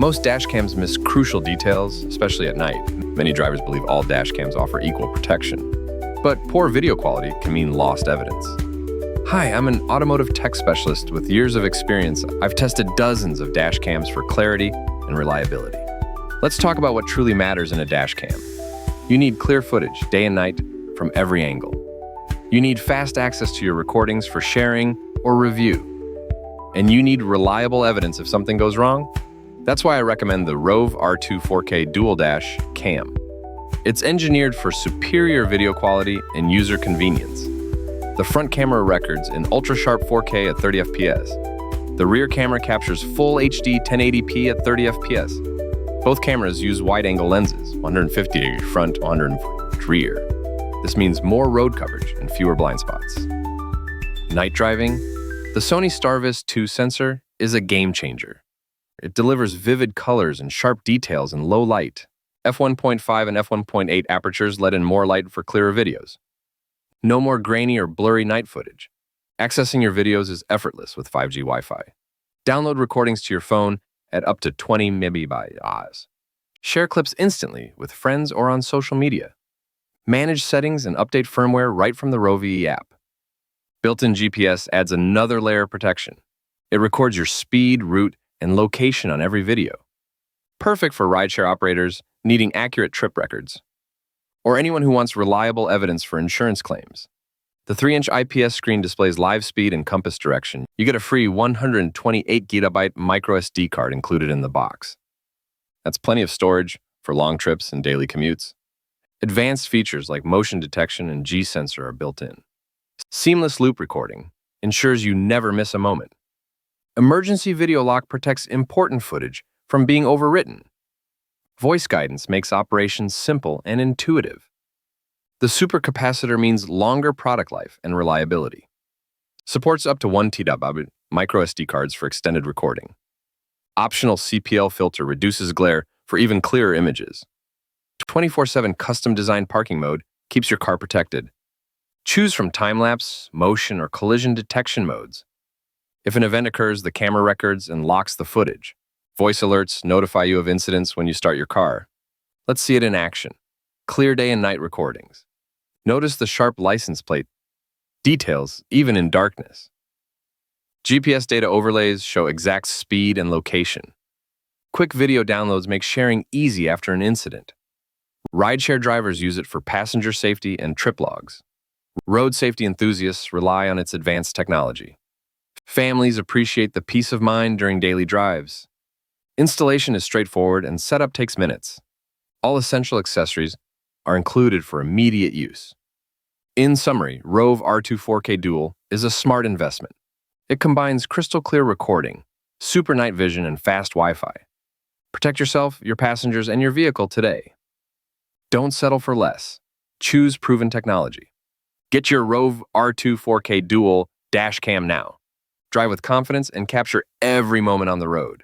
Most dash cams miss crucial details, especially at night. Many drivers believe all dash cams offer equal protection. But poor video quality can mean lost evidence. Hi, I'm an automotive tech specialist with years of experience. I've tested dozens of dash cams for clarity and reliability. Let's talk about what truly matters in a dash cam. You need clear footage, day and night, from every angle. You need fast access to your recordings for sharing or review. And you need reliable evidence if something goes wrong. That's why I recommend the ROVE R2-4K Dual Dash Cam. It's engineered for superior video quality and user convenience. The front camera records in ultra-sharp 4K at 30 FPS. The rear camera captures full HD 1080p at 30 FPS. Both cameras use wide-angle lenses, 150 front, 100 rear. This means more road coverage and fewer blind spots. Night driving? The Sony STARVIS 2 sensor is a game changer. It delivers vivid colors and sharp details in low light. f1.5 and f1.8 apertures let in more light for clearer videos. No more grainy or blurry night footage. Accessing your videos is effortless with 5G Wi-Fi. Download recordings to your phone at up to 20 MB. Share clips instantly with friends or on social media. Manage settings and update firmware right from the ROVE app. Built-in GPS adds another layer of protection. It records your speed, route, and location on every video. Perfect for rideshare operators needing accurate trip records, or anyone who wants reliable evidence for insurance claims. The 3-inch IPS screen displays live speed and compass direction. You get a free 128GB MicroSD card included in the box. That's plenty of storage for long trips and daily commutes. Advanced features like motion detection and G-sensor are built in. Seamless loop recording ensures you never miss a moment. Emergency video lock protects important footage from being overwritten. Voice guidance makes operations simple and intuitive. The Supercapacitor means longer product life and reliability. Supports up to 1 TB microSD cards for extended recording. Optional CPL filter reduces glare for even clearer images. 24/7 custom-designed parking mode keeps your car protected. Choose from time-lapse, motion, or collision detection modes. If an event occurs, the camera records and locks the footage. Voice alerts notify you of incidents when you start your car. Let's see it in action. Clear day and night recordings. Notice the sharp license plate details, even in darkness. GPS data overlays show exact speed and location. Quick video downloads make sharing easy after an incident. Rideshare drivers use it for passenger safety and trip logs. Road safety enthusiasts rely on its advanced technology. Families appreciate the peace of mind during daily drives. Installation is straightforward and setup takes minutes. All essential accessories are included for immediate use. In summary, ROVE R2-4K Dual is a smart investment. It combines crystal clear recording, super night vision, and fast Wi-Fi. Protect yourself, your passengers, and your vehicle today. Don't settle for less. Choose proven technology. Get your ROVE R2-4K Dual dash cam now. Drive with confidence and capture every moment on the road.